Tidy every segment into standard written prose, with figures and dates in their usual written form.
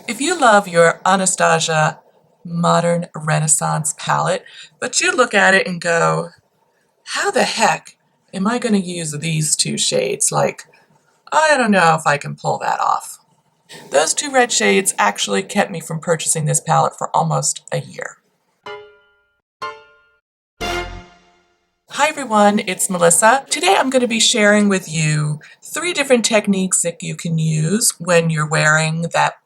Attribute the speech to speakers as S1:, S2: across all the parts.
S1: If you love your Anastasia Modern Renaissance palette, but you look at it and go, how the heck am I going to use these two shades? Like, I don't know if I can pull that off. Those two red shades actually kept me from purchasing this palette for almost a year. Hi everyone, it's Melissa. Today I'm going to be sharing with you 3 different techniques that you can use when you're wearing that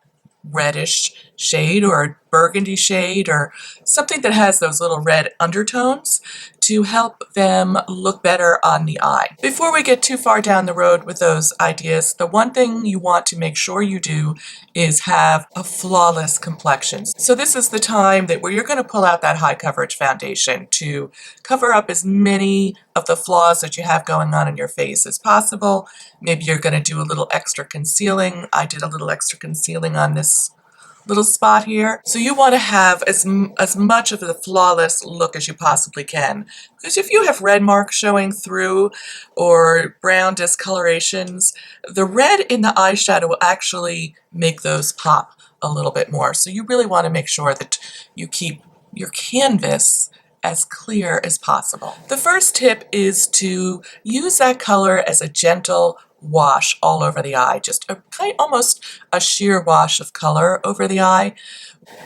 S1: reddish shade or a burgundy shade or something that has those little red undertones to help them look better on the eye. Before we get too far down the road with those ideas, the one thing you want to make sure you do is have a flawless complexion. So this is the time where you're going to pull out that high coverage foundation to cover up as many of the flaws that you have going on in your face as possible. Maybe you're going to do a little extra concealing. I did a little extra concealing on this little spot here. So you want to have as much of the flawless look as you possibly can. Because if you have red marks showing through or brown discolorations, the red in the eyeshadow will actually make those pop a little bit more. So you really want to make sure that you keep your canvas as clear as possible. The first tip is to use that color as a gentle wash all over the eye, just almost a sheer wash of color over the eye.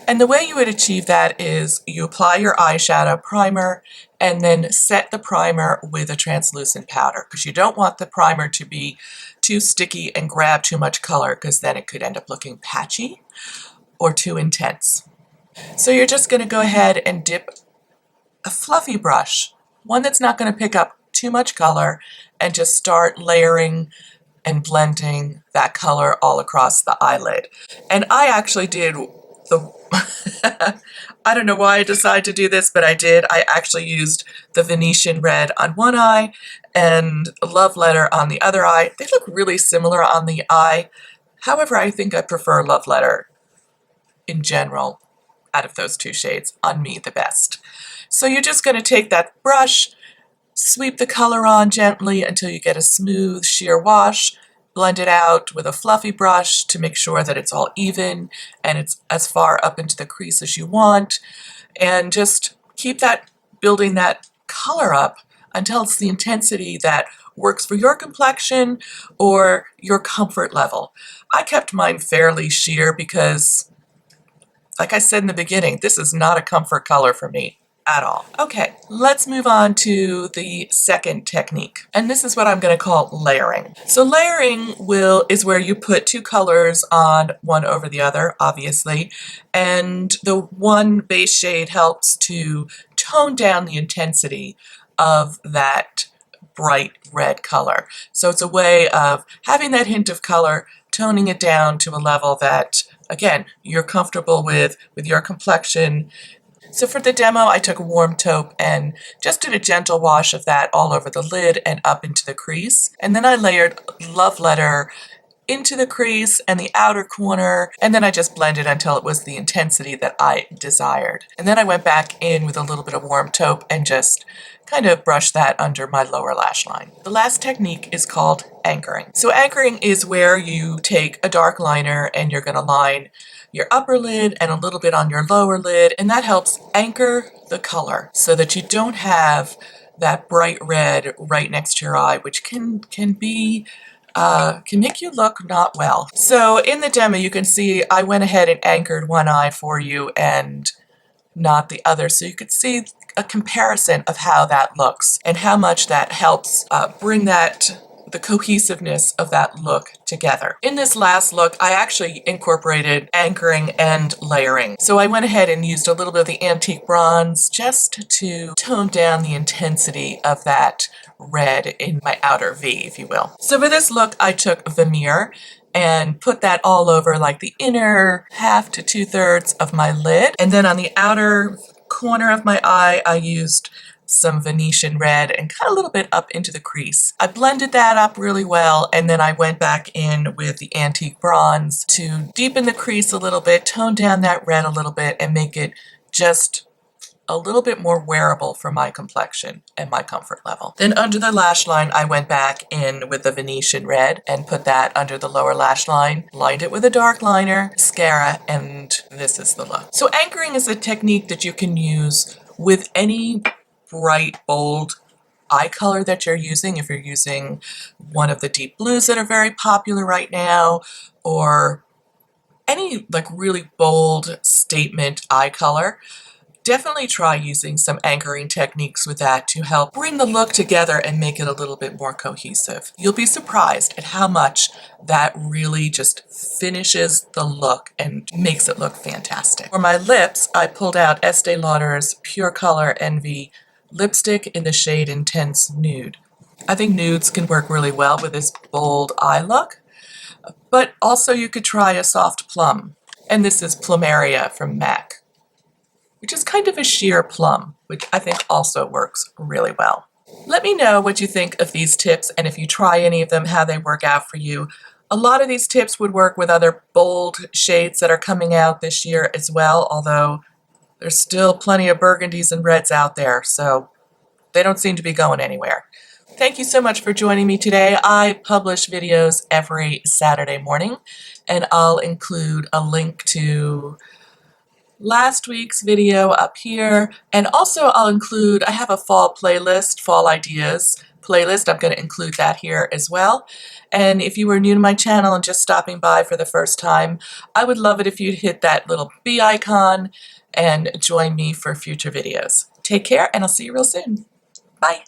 S1: And the way you would achieve that is you apply your eyeshadow primer and then set the primer with a translucent powder, because you don't want the primer to be too sticky and grab too much color, because then it could end up looking patchy or too intense. So you're just going to go ahead and dip a fluffy brush, one that's not going to pick up too much color, and just start layering and blending that color all across the eyelid. And I actually did the I don't know why I decided to do this, but I did. I actually used the Venetian red on one eye and Love Letter on the other eye. They look really similar on the eye. However, I think I prefer Love Letter in general out of those two shades on me the best. So you're just going to take that brush, sweep the color on gently until you get a smooth, sheer wash, blend it out with a fluffy brush to make sure that it's all even and it's as far up into the crease as you want, and just keep that, building that color up until it's the intensity that works for your complexion or your comfort level. I kept mine fairly sheer because, like I said in the beginning, this is not a comfort color for me at all. Okay, let's move on to the second technique, and this is what I'm going to call layering. So layering is where you put 2 colors on one over the other, obviously, and the one base shade helps to tone down the intensity of that bright red color. So it's a way of having that hint of color, toning it down to a level that, again, you're comfortable with your complexion. So for the demo, I took a warm taupe and just did a gentle wash of that all over the lid and up into the crease. And then I layered Love Letter into the crease and the outer corner, and then I just blended until it was the intensity that I desired. And then I went back in with a little bit of warm taupe and just kind of brushed that under my lower lash line. The last technique is called anchoring. So anchoring is where you take a dark liner and you're going to line your upper lid and a little bit on your lower lid, and that helps anchor the color so that you don't have that bright red right next to your eye, which can make you look not well. So in the demo, you can see I went ahead and anchored one eye for you and not the other, so you could see a comparison of how that looks and how much that helps bring the cohesiveness of that look together. In this last look, I actually incorporated anchoring and layering. So I went ahead and used a little bit of the antique bronze just to tone down the intensity of that red in my outer V, if you will. So for this look, I took Vermeer and put that all over like the inner half to 2/3 of my lid. And then on the outer corner of my eye, I used some Venetian red and cut a little bit up into the crease. I blended that up really well, and then I went back in with the antique bronze to deepen the crease a little bit, tone down that red a little bit, and make it just a little bit more wearable for my complexion and my comfort level. Then under the lash line, I went back in with the Venetian red and put that under the lower lash line, lined it with a dark liner, mascara, and this is the look. So anchoring is a technique that you can use with any bright, bold eye color that you're using. If you're using one of the deep blues that are very popular right now, or any like really bold statement eye color, definitely try using some anchoring techniques with that to help bring the look together and make it a little bit more cohesive. You'll be surprised at how much that really just finishes the look and makes it look fantastic. For my lips, I pulled out Estee Lauder's Pure Color Envy lipstick in the shade Intense Nude. I think nudes can work really well with this bold eye look, but also you could try a soft plum. And this is Plumeria from MAC, which is kind of a sheer plum, which I think also works really well. Let me know what you think of these tips and if you try any of them, how they work out for you. A lot of these tips would work with other bold shades that are coming out this year as well, although there's still plenty of burgundies and reds out there, so they don't seem to be going anywhere. Thank you so much for joining me today. I publish videos every Saturday morning, and I'll include a link to last week's video up here, and also I'll include, I have a fall playlist, fall ideas playlist. I'm going to include that here as well. And if you were new to my channel and just stopping by for the first time, I would love it if you'd hit that little bee icon and join me for future videos. Take care, and I'll see you real soon. Bye.